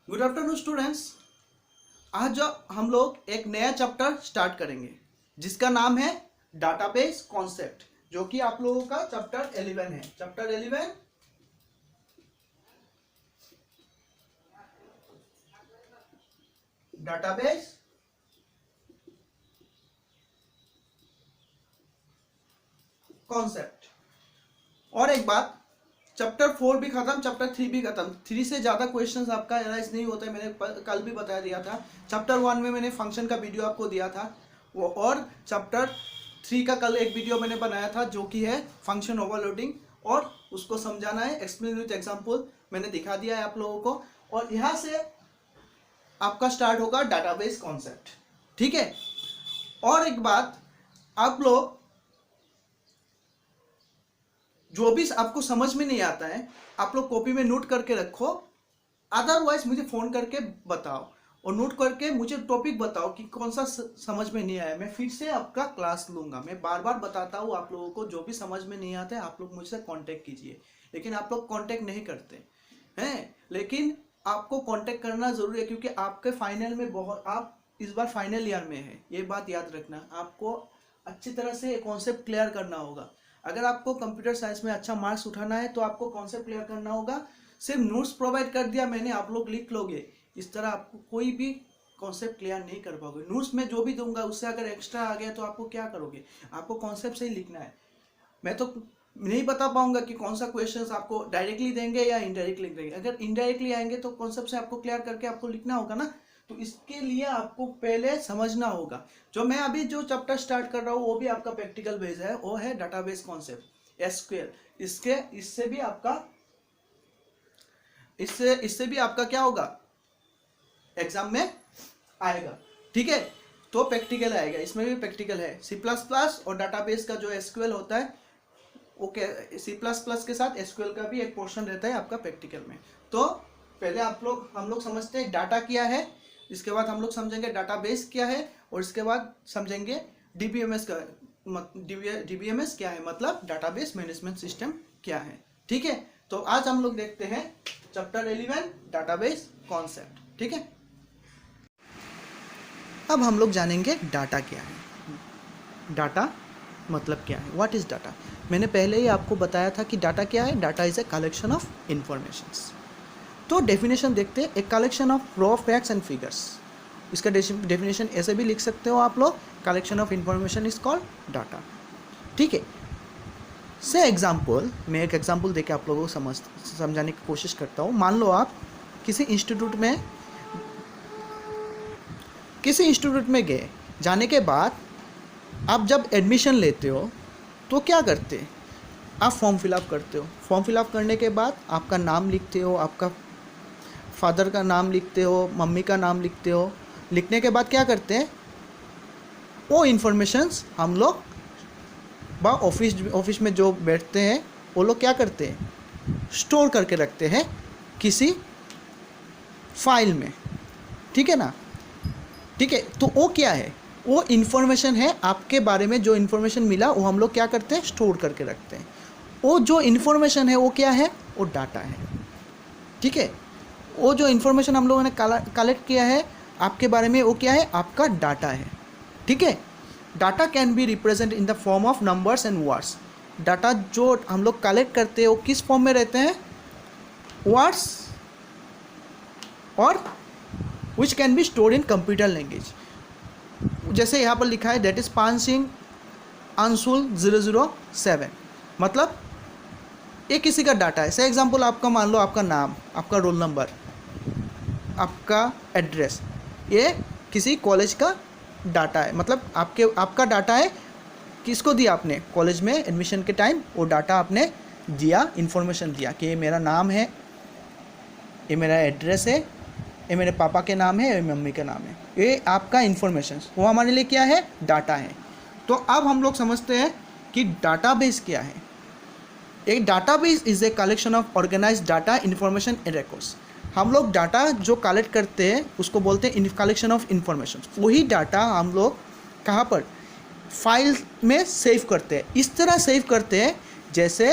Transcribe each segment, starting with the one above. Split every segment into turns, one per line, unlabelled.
Good afternoon students. आज जो हम लोग एक नया चैप्टर स्टार्ट करेंगे जिसका नाम है डाटाबेस कॉन्सेप्ट, जो कि आप लोगों का चैप्टर 11 है। Chapter 11 database concept. और एक बात, चैप्टर 4 भी खत्म, चैप्टर 3 भी खत्म। 3 से ज़्यादा क्वेश्चंस आपका एनालाइज नहीं होता है। मैंने कल भी बता दिया था। चैप्टर 1 में मैंने फंक्शन का वीडियो आपको दिया था वो, और चैप्टर 3 का कल एक वीडियो मैंने बनाया था जो कि है फंक्शन ओवरलोडिंग, और उसको समझाना है एक्सप्लेन विथ एग्जाम्पल। मैंने दिखा दिया है आप लोगों को। और यहाँ से आपका स्टार्ट होगा डाटाबेस कॉन्सेप्ट, ठीक है। और एक बात, आप लोग जो भी आपको समझ में नहीं आता है आप लोग कॉपी में नोट करके रखो, अदरवाइज मुझे फ़ोन करके बताओ और नोट करके मुझे टॉपिक बताओ कि कौन सा समझ में नहीं आया। मैं फिर से आपका क्लास लूँगा। मैं बार बार बताता हूँ आप लोगों को, जो भी समझ में नहीं आता है आप लोग मुझसे कांटेक्ट कीजिए। लेकिन आप लोग कांटेक्ट नहीं करते हैं। लेकिन आपको कांटेक्ट करना ज़रूरी है, क्योंकि आपके फाइनल में बहुत, आप इस बार फाइनल ईयर में है, ये बात याद रखना। आपको अच्छी तरह से कॉन्सेप्ट क्लियर करना होगा। अगर आपको कंप्यूटर साइंस में अच्छा मार्क्स उठाना है तो आपको कॉन्सेप्ट क्लियर करना होगा। सिर्फ नोट्स प्रोवाइड कर दिया मैंने, आप लोग लिख लोगे, इस तरह आपको कोई भी कॉन्सेप्ट क्लियर नहीं कर पाओगे। नोट्स में जो भी दूंगा उससे अगर एक्स्ट्रा आ गया तो आपको क्या करोगे? आपको कॉन्सेप्ट से ही लिखना है। मैं तो नहीं बता पाऊंगा कि कौन सा क्वेश्चन आपको डायरेक्टली देंगे या इनडायरेक्टली देंगे। अगर इनडायरेक्टली आएंगे तो कॉन्सेप्ट से आपको क्लियर करके आपको लिखना होगा ना। तो इसके लिए आपको पहले समझना होगा। जो मैं अभी जो चैप्टर स्टार्ट कर रहा हूँ वो भी आपका प्रैक्टिकल बेस है, वो है डाटाबेस कॉन्सेप्ट एसक्यूएल। इससे भी आपका इससे भी आपका क्या होगा, एग्जाम में आएगा, ठीक है। तो प्रैक्टिकल आएगा, इसमें भी प्रैक्टिकल है। सी प्लस प्लस और डाटाबेस का जो एसक्यूएल होता है ओके, सी प्लस प्लस के साथ एसक्यूएल का भी एक पोर्शन रहता है आपका प्रैक्टिकल में। तो पहले हम लोग समझते हैं डाटा क्या है, इसके बाद हम लोग समझेंगे डाटाबेस क्या है, और इसके बाद समझेंगे डीबीएमएस का। डीबीएमएस क्या है, मतलब डाटाबेस मैनेजमेंट सिस्टम क्या है, ठीक है। तो आज हम लोग देखते हैं चैप्टर 11 डाटाबेस कॉन्सेप्ट, ठीक है। अब हम लोग जानेंगे डाटा क्या है। डाटा मतलब क्या है, व्हाट इज़ डाटा। मैंने पहले ही आपको बताया था कि डाटा क्या है। Data is a collection of informations. तो डेफिनेशन देखते हैं, a collection of raw facts and figures. इसका डेफिनेशन ऐसे भी लिख सकते हो आप लोग, collection of information is called data, ठीक है। से एग्जाम्पल, मैं एक एग्जाम्पल देके आप लोगों को समझाने की कोशिश करता हूँ। मान लो आप किसी इंस्टीट्यूट में गए, जाने के बाद आप जब एडमिशन लेते हो तो क्या करते हैं, आप फॉर्म फिलअप करते हो। फॉर्म फिलअप करने के बाद आपका नाम लिखते हो, आपका फादर का नाम लिखते हो, मम्मी का नाम लिखते हो। लिखने के बाद क्या करते हैं, वो इन्फॉर्मेशंस हम लोग ऑफिस में जो बैठते हैं वो लोग क्या करते हैं, स्टोर करके रखते हैं किसी फाइल में, ठीक है ना। ठीक है, तो वो क्या है, वो इन्फॉर्मेशन है आपके बारे में। जो इन्फॉर्मेशन मिला वो हम लोग क्या करते हैं, स्टोर करके रखते हैं। वो जो इन्फॉर्मेशन है वो क्या है, वो डाटा है, ठीक है। वो जो इन्फॉर्मेशन हम लोगों ने कलेक्ट किया है आपके बारे में, वो क्या है, आपका डाटा है, ठीक है। Data can be represent in the form of numbers and words. Data जो हम लोग कलेक्ट करते हैं वो किस फॉर्म में रहते हैं, वर्ड्स, और which can be stored in computer language. जैसे यहाँ पर लिखा है दैट इज पान सिंह अंशुल 007, मतलब ये किसी का डाटा है। से एग्जांपल आपका, मान लो आपका नाम, आपका रोल नंबर, आपका एड्रेस, ये किसी कॉलेज का डाटा है। मतलब आपका डाटा है, किसको दिया आपने, कॉलेज में एडमिशन के टाइम वो डाटा आपने दिया, इन्फॉर्मेशन दिया कि ये मेरा नाम है, ये मेरा एड्रेस है, ये मेरे पापा के नाम है, ये मम्मी के नाम है। ये आपका इन्फॉर्मेशन, वो हमारे लिए क्या है, डाटा है। तो अब हम लोग समझते हैं कि डाटाबेस क्या है। एक database is a collection of organised data, information and records. हम लोग डाटा जो कलेक्ट करते हैं उसको बोलते हैं कलेक्शन ऑफ इन्फॉर्मेशन। वही डाटा हम लोग कहाँ पर, फाइल में सेव करते हैं। इस तरह सेव करते हैं जैसे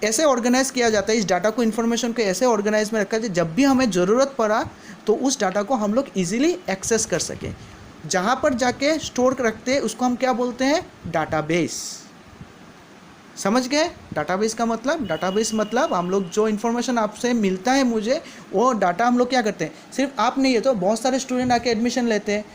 ऐसे ऑर्गेनाइज किया जाता है, इस डाटा को, इन्फॉर्मेशन को ऐसे ऑर्गेनाइज में रखा जाए जब भी हमें ज़रूरत पड़ा तो उस डाटा को हम लोग इजीली एक्सेस कर सकें। जहाँ पर जाके स्टोर रखते हैं उसको हम क्या बोलते हैं, डाटाबेस। समझ गए डाटाबेस का मतलब? डाटाबेस मतलब हम लोग जो इन्फॉर्मेशन आपसे मिलता है मुझे, वो डाटा हम लोग क्या करते हैं, सिर्फ आप नहीं है तो बहुत सारे स्टूडेंट आके एडमिशन लेते हैं,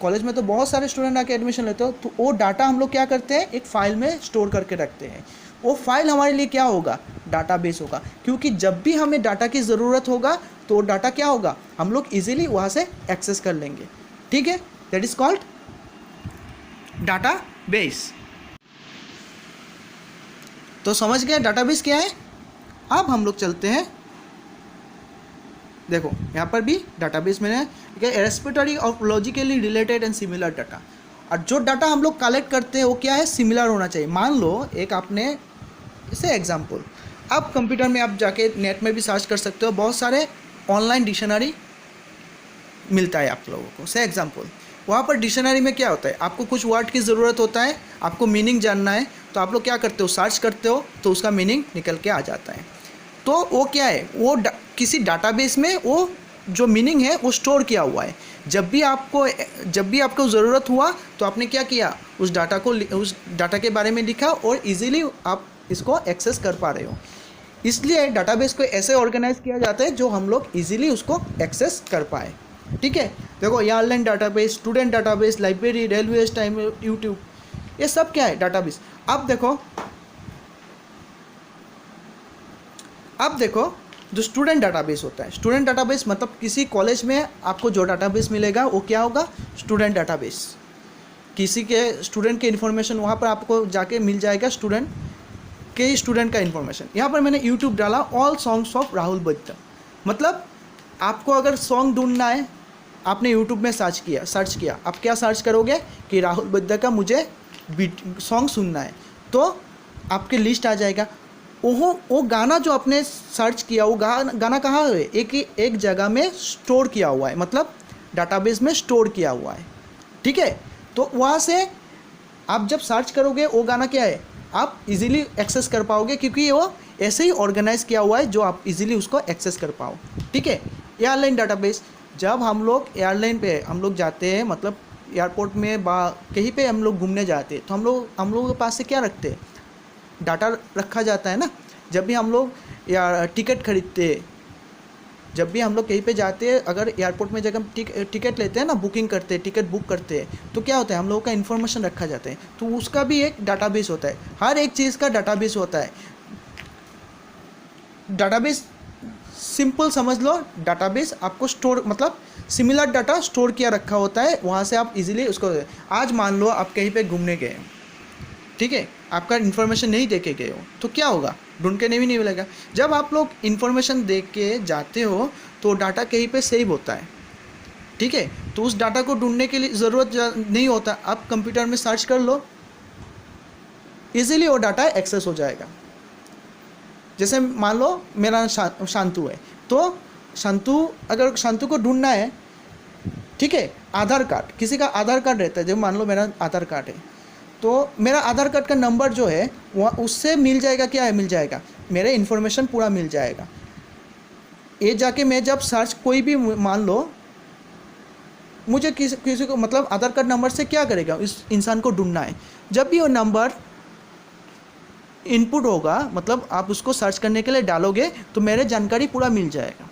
कॉलेज में तो बहुत सारे स्टूडेंट आके एडमिशन लेते हो, तो वो डाटा हम लोग क्या करते हैं, एक फ़ाइल में स्टोर करके रखते हैं। वो फाइल हमारे लिए क्या होगा, डाटाबेस होगा, क्योंकि जब भी हमें डाटा की ज़रूरत होगा तो डाटा क्या होगा, हम लोग इजीली वहाँ से एक्सेस कर लेंगे। ठीक है, दैट इज़ कॉल्ड डाटाबेस। तो समझ गए डाटाबेस क्या है। अब हम लोग चलते हैं, देखो यहाँ पर भी डाटाबेस में है respiratory of logically related and similar data. और जो डाटा हम लोग कलेक्ट करते हैं वो क्या है, सिमिलर होना चाहिए। मान लो एक आपने इसे एग्जांपल, आप कंप्यूटर में आप जाके नेट में भी सर्च कर सकते हो, बहुत सारे ऑनलाइन डिक्शनरी मिलता है आप लोगों को। से एग्जांपल, वहाँ पर डिक्शनरी में क्या होता है, आपको कुछ वर्ड की ज़रूरत होता है, आपको मीनिंग जानना है, तो आप लोग क्या करते हो, सर्च करते हो, तो उसका मीनिंग निकल के आ जाता है। तो वो क्या है, वो किसी डाटाबेस में वो जो मीनिंग है वो स्टोर किया हुआ है। जब भी आपको ज़रूरत हुआ तो आपने क्या किया, उस डाटा के बारे में लिखा और इजीली आप इसको एक्सेस कर पा रहे हो। इसलिए डाटाबेस को ऐसे ऑर्गेनाइज किया जाता है जो हम लोग इजीली उसको एक्सेस कर पाए। ठीक है, देखो ये online database, student database, library, railway time, YouTube, ये सब क्या है, डाटाबेस। अब देखो जो स्टूडेंट डाटाबेस होता है, स्टूडेंट डाटाबेस मतलब किसी कॉलेज में आपको जो डाटाबेस मिलेगा वो क्या होगा, स्टूडेंट डाटाबेस। किसी के स्टूडेंट के इन्फॉर्मेशन वहाँ पर आपको जाके मिल जाएगा, स्टूडेंट का इन्फॉर्मेशन। यहाँ पर मैंने यूट्यूब डाला all songs of Rahul Badda, मतलब आपको अगर सॉन्ग ढूंढना है, आपने यूट्यूब में सर्च किया, आप क्या सर्च करोगे कि राहुल बद्दा का मुझे सॉन्ग सुनना है, तो आपके लिस्ट आ जाएगा। वो गाना जो आपने सर्च किया, वो गाना कहाँ है, एक जगह में स्टोर किया हुआ है, मतलब डाटाबेस में स्टोर किया हुआ है। ठीक है, तो वहाँ से आप जब सर्च करोगे वो गाना क्या है, आप इजीली एक्सेस कर पाओगे, क्योंकि वो ऐसे ही ऑर्गेनाइज किया हुआ है जो आप इजीली उसको एक्सेस कर पाओ। ठीक है, एयरलाइन डाटाबेस, जब हम लोग एयरलाइन पे हम लोग जाते हैं, मतलब एयरपोर्ट में कहीं पे हम लोग घूमने जाते हैं, तो हम लोगों के पास से क्या रखते हैं, डाटा रखा जाता है ना। जब भी हम लोग या टिकट खरीदते हैं, जब भी हम लोग कहीं पे जाते हैं, अगर एयरपोर्ट में जब हम टिकट लेते हैं ना, बुकिंग करते हैं, टिकट बुक करते हैं, तो क्या होता है, हम लोगों का इन्फॉर्मेशन रखा जाता है, तो उसका भी एक डाटाबेस होता है। हर एक चीज़ का डाटाबेस होता है। डाटाबेस सिंपल समझ लो, डाटाबेस आपको स्टोर मतलब सिमिलर डाटा स्टोर किया रखा होता है, वहाँ से आप इजीली उसको। आज मान लो आप कहीं पे घूमने गए, ठीक है, आपका इन्फॉर्मेशन नहीं दे के गए हो, तो क्या होगा, ढूंढ के नहीं मिलेगा। जब आप लोग इन्फॉर्मेशन दे के जाते हो तो डाटा कहीं पे सेव होता है। ठीक है, तो उस डाटा को ढूंढने के लिए ज़रूरत नहीं होता, आप कंप्यूटर में सर्च कर लो, इजीली वो डाटा एक्सेस हो जाएगा। जैसे मान लो मेरा शांतु है, तो अगर शांतु को ढूंढना है, ठीक है, आधार कार्ड, किसी का आधार कार्ड रहता है, जब मान लो मेरा आधार कार्ड है, तो मेरा आधार कार्ड का नंबर जो है वह उससे मिल जाएगा, क्या है, मिल जाएगा, मेरे इन्फॉर्मेशन पूरा मिल जाएगा। ये जाके मैं जब सर्च, कोई भी मान लो मुझे किसी को मतलब आधार कार्ड नंबर से क्या करेगा, इस इंसान को ढूंढना है, जब भी वो नंबर इनपुट होगा, मतलब आप उसको सर्च करने के लिए डालोगे, तो मेरे जानकारी पूरा मिल जाएगा।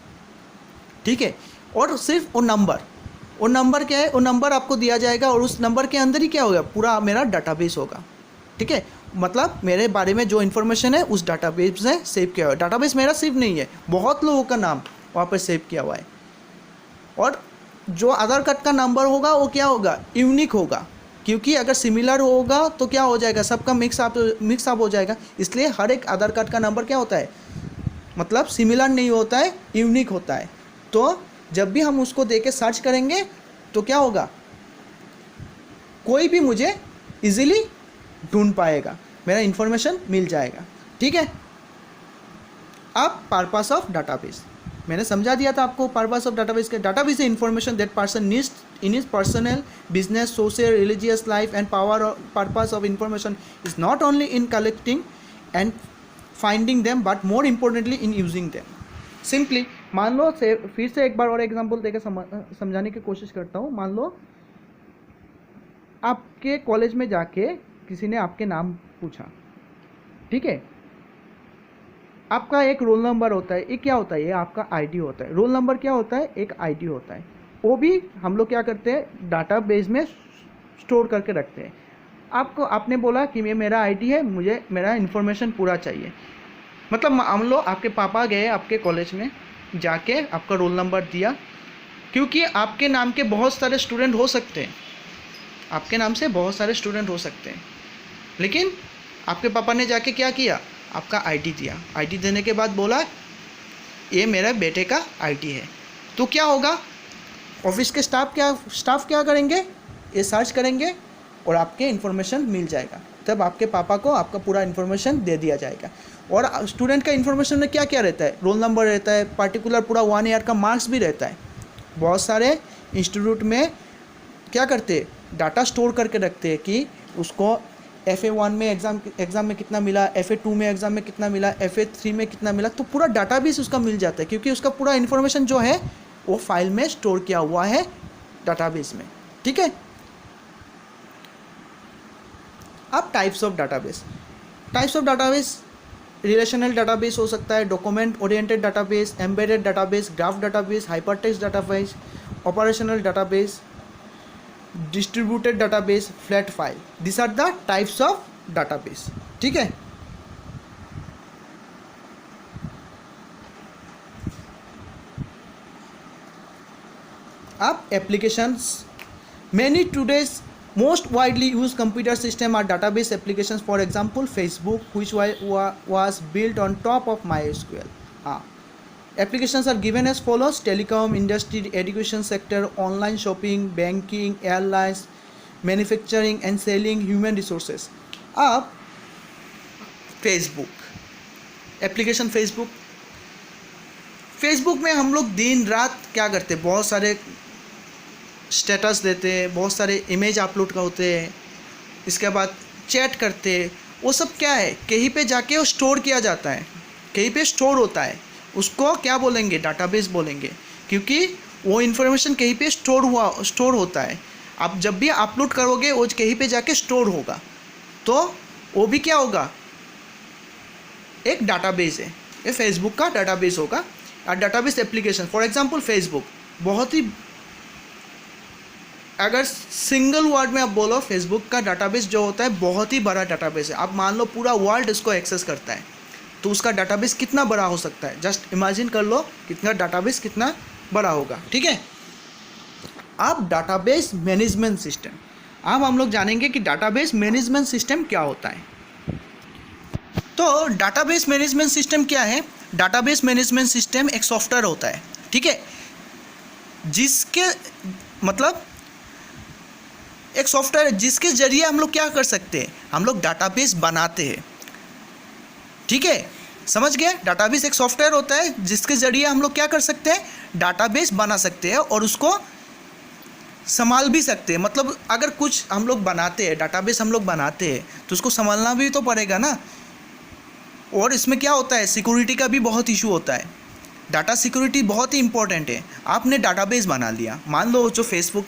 ठीक है, और सिर्फ वो नंबर क्या है, वो नंबर आपको दिया जाएगा, और उस नंबर के अंदर ही क्या होगा, पूरा मेरा डाटाबेस होगा। ठीक है, मतलब मेरे बारे में जो इन्फॉर्मेशन है उस डाटाबेस में सेव किया हुआ है। डाटाबेस मेरा सिर्फ नहीं है, बहुत लोगों का नाम वहाँ पर सेव किया हुआ है। और जो आधार कार्ड का नंबर होगा वो क्या होगा, यूनिक होगा, क्योंकि अगर सिमिलर होगा तो क्या हो जाएगा, सबका मिक्सअप हो जाएगा। इसलिए हर एक आधार कार्ड का नंबर क्या होता है, मतलब सिमिलर नहीं होता है, यूनिक होता है। तो जब भी हम उसको दे के सर्च करेंगे तो क्या होगा, कोई भी मुझे इजीली ढूंढ पाएगा, मेरा इन्फॉर्मेशन मिल जाएगा। ठीक है, अब पर्पस ऑफ डाटाबेस मैंने समझा दिया था आपको। पर्पस ऑफ डाटाबेस के, database is information that person needs in his personal, business, social, religious life, and purpose of information is not only in collecting and finding them but more importantly in using them. Simply मान लो से फिर से एक बार और example देकर समझाने की कोशिश करता हूँ। मान लो आपके कॉलेज में जाके किसी ने आपके नाम पूछा, ठीक है। आपका एक रोल नंबर होता है, ये क्या होता है, ये आपका आईडी होता है। रोल नंबर क्या होता है, एक आईडी होता है। वो भी हम लोग क्या करते हैं, डाटाबेस में स्टोर करके रखते हैं। आपने बोला कि ये मेरा आईडी है, मुझे मेरा इन्फॉर्मेशन पूरा चाहिए। मतलब मान लो आपके पापा गए आपके कॉलेज में, जाके आपका रोल नंबर दिया, क्योंकि आपके नाम के बहुत सारे स्टूडेंट हो सकते हैं, आपके नाम से बहुत सारे स्टूडेंट हो सकते हैं, लेकिन आपके पापा ने जाके क्या किया, आपका आईडी दिया। आईडी देने के बाद बोला ये मेरा बेटे का आईडी है। तो क्या होगा, ऑफिस के स्टाफ क्या करेंगे, ये सर्च करेंगे और आपके इन्फॉर्मेशन मिल जाएगा। तब आपके पापा को आपका पूरा इन्फॉर्मेशन दे दिया जाएगा। और स्टूडेंट का इन्फॉर्मेशन में क्या क्या रहता है, रोल नंबर रहता है, पर्टिकुलर पूरा 1 ईयर का मार्क्स भी रहता है। बहुत सारे इंस्टीट्यूट में क्या करते हैं, डाटा स्टोर करके रखते हैं कि उसको FA1 में एग्ज़ाम में कितना मिला, FA2 में एग्ज़ाम में कितना मिला, FA3 में कितना मिला। तो पूरा डाटाबेस उसका मिल जाता है, क्योंकि उसका पूरा इन्फॉर्मेशन जो है वो फाइल में स्टोर किया हुआ है डाटाबेस में, ठीक है। अब types of database relational database हो सकता है, document oriented database, embedded database, graph database, hypertext database, operational database, distributed database, flat file. This are the types of database, ठीक है। अब applications, many today's most widely used computer system are database applications. For example, Facebook, which was built on top of MySQL. Applications are given as follows: telecom industry, education sector, online shopping, banking, airlines, manufacturing and selling, human resources. अब Facebook application, Facebook में हम लोग दिन रात क्या करते हैं, बहुत सारे स्टेटस देते हैं, बहुत सारे इमेज अपलोड होते हैं, इसके बाद चैट करते हैं। वो सब क्या है, कहीं पे जाके वो स्टोर किया जाता है, कहीं पे स्टोर होता है। उसको क्या बोलेंगे, डाटाबेस बोलेंगे, क्योंकि वो इन्फॉर्मेशन कहीं पे स्टोर होता है। आप जब भी अपलोड करोगे वो कहीं पे जाके स्टोर होगा, तो वो भी क्या होगा, एक डाटाबेस है। ये फेसबुक का डाटाबेस होगा। Database application, for example Facebook, बहुत ही, अगर सिंगल वर्ड में आप बोलो, फेसबुक का डाटाबेस जो होता है बहुत ही बड़ा डाटाबेस है। आप मान लो पूरा वर्ल्ड इसको एक्सेस करता है, तो उसका डाटाबेस कितना बड़ा हो सकता है, जस्ट इमेजिन कर लो कितना डाटाबेस कितना बड़ा होगा, ठीक है। अब डाटाबेस मैनेजमेंट सिस्टम, अब हम लोग जानेंगे कि डाटाबेस मैनेजमेंट सिस्टम क्या होता है। तो डाटाबेस मैनेजमेंट सिस्टम क्या है, डाटाबेस मैनेजमेंट सिस्टम एक सॉफ्टवेयर होता है, ठीक है, जिसके मतलब एक सॉफ्टवेयर है जिसके जरिए हम लोग क्या कर सकते हैं, हम लोग डाटाबेस बनाते हैं, ठीक है, समझ गए। डाटाबेस एक सॉफ्टवेयर होता है जिसके जरिए हम लोग क्या कर सकते हैं, डाटाबेस बना सकते हैं और उसको संभाल भी सकते हैं। मतलब अगर कुछ हम लोग बनाते हैं, डाटाबेस हम लोग बनाते हैं, तो उसको संभालना भी तो पड़ेगा ना। और इसमें क्या होता है, सिक्योरिटी का भी बहुत इशू होता है। डाटा सिक्योरिटी बहुत ही इंपॉर्टेंट है। आपने डाटाबेस बना लिया, मान लो जो फेसबुक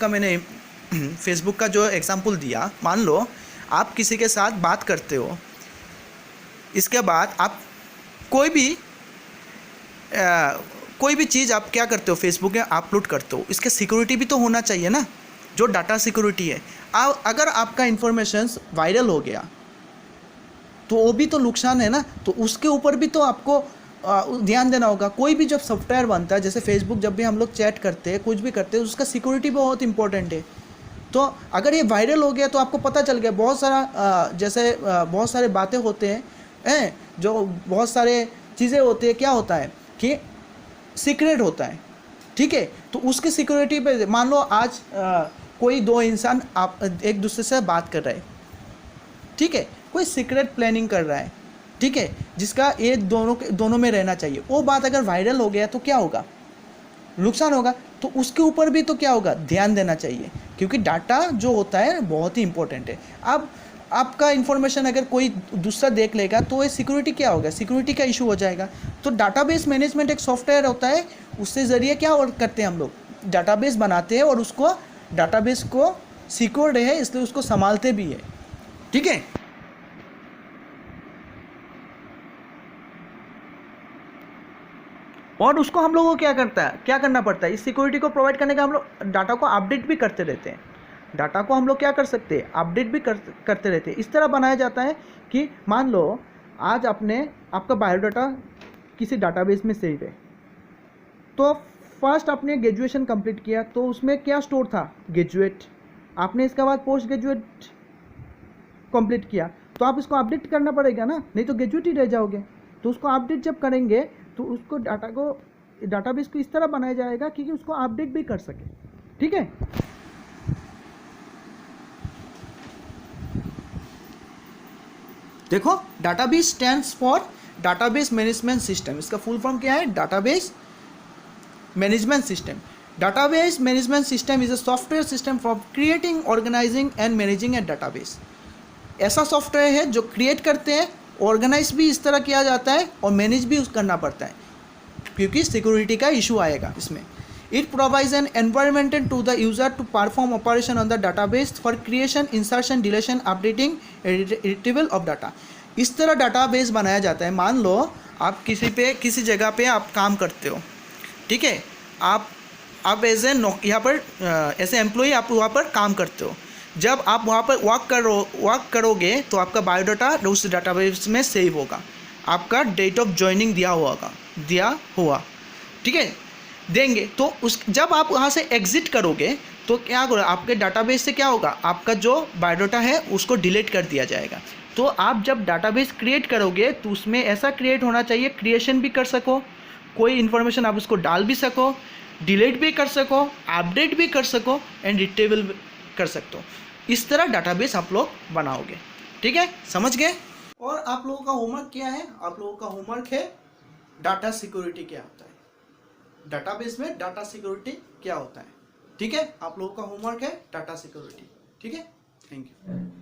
का जो एग्जांपल दिया, मान लो आप किसी के साथ बात करते हो, इसके बाद आप कोई भी चीज़ आप क्या करते हो, फेसबुक में अपलोड करते हो, इसके सिक्योरिटी भी तो होना चाहिए ना, जो डाटा सिक्योरिटी है। अगर आपका इन्फॉर्मेशन वायरल हो गया तो वो भी तो नुकसान है ना, तो उसके ऊपर भी तो आपको ध्यान देना होगा। कोई भी जब सॉफ्टवेयर बनता है, जैसे फेसबुक, जब भी हम लोग चैट करते हैं, कुछ भी करते हैं, उसका सिक्योरिटी बहुत इंपॉर्टेंट है। तो अगर ये वायरल हो गया तो आपको पता चल गया, बहुत सारे बातें होते हैं जो बहुत सारे चीज़ें होती है, क्या होता है कि सीक्रेट होता है, ठीक है। तो उसकी सिक्योरिटी पे मान लो आज कोई दो इंसान आप एक दूसरे से बात कर रहे हैं, ठीक है, कोई सीक्रेट प्लानिंग कर रहा है, ठीक है, जिसका ये दोनों में रहना चाहिए। वो बात अगर वायरल हो गया तो क्या होगा, नुकसान होगा। तो उसके ऊपर भी तो क्या होगा, ध्यान देना चाहिए, क्योंकि डाटा जो होता है बहुत ही इंपॉर्टेंट है। अब आपका इन्फॉर्मेशन अगर कोई दूसरा देख लेगा तो ये सिक्योरिटी क्या होगा, सिक्योरिटी का इशू हो जाएगा। तो डाटाबेस मैनेजमेंट एक सॉफ्टवेयर होता है, उससे ज़रिए क्या वर्क करते हैं हम लोग, डाटाबेस बनाते हैं और उसको डाटाबेस को सिक्योर्ड है इसलिए उसको संभालते भी है, ठीक है। और उसको हम लोगों को क्या करना पड़ता है, इस सिक्योरिटी को प्रोवाइड करने का हम लोग डाटा को अपडेट भी करते रहते हैं। डाटा को हम लोग क्या कर सकते हैं, अपडेट भी करते रहते हैं। इस तरह बनाया जाता है कि मान लो आज आपका बायोडाटा किसी डाटाबेस में सेव है, तो फर्स्ट आपने ग्रेजुएशन कंप्लीट किया तो उसमें क्या स्टोर था, ग्रेजुएट। आपने इसके बाद पोस्ट ग्रेजुएट कंप्लीट किया तो आप इसको अपडेट करना पड़ेगा ना, नहीं तो ग्रेजुएट ही रह जाओगे। तो उसको अपडेट जब करेंगे तो उसको डाटाबेस को इस तरह बनाया जाएगा कि उसको अपडेट भी कर सके, ठीक है। देखो, database stands for database management system. इसका फुल फॉर्म क्या है, database management system. Database management system is a software system for creating, organising and managing a database. ऐसा सॉफ्टवेयर है जो क्रिएट करते हैं, ऑर्गेनाइज भी इस तरह किया जाता है और मैनेज भी करना पड़ता है, क्योंकि सिक्योरिटी का इशू आएगा इसमें। It provides an environment to the user to perform operation on the database for creation, insertion, deletion, updating, retrieval of data. इस तरह डाटाबेस बनाया जाता है। मान लो आप किसी जगह पे आप काम करते हो, ठीक है। आप एज ए यहाँ पर एज ए एम्प्लॉई आप वहाँ पर काम करते हो। जब आप वहाँ पर वर्क करोगे तो आपका बायोडाटा उस डाटाबेस में सेव होगा, आपका डेट ऑफ ज्वाइनिंग दिया हुआ, ठीक है, देंगे। तो जब आप वहाँ से एग्जिट करोगे तो क्या होगा, आपके डाटाबेस से क्या होगा, आपका जो बायोडाटा है उसको डिलीट कर दिया जाएगा। तो आप जब डाटाबेस क्रिएट करोगे तो उसमें ऐसा क्रिएट होना चाहिए, क्रिएशन भी कर सको, कोई इन्फॉर्मेशन आप उसको डाल भी सको, डिलीट भी कर सको, अपडेट भी कर सको एंड रिट्रीवल कर सकते हो। इस तरह डाटाबेस आप लोग बनाओगे, ठीक है, समझ गए। और आप लोगों का होमवर्क क्या है, आप लोगों का होमवर्क है डाटा सिक्योरिटी क्या होता है, डाटाबेस में डाटा सिक्योरिटी क्या होता है, ठीक है। आप लोगों का होमवर्क है डाटा सिक्योरिटी, ठीक है। Thank you.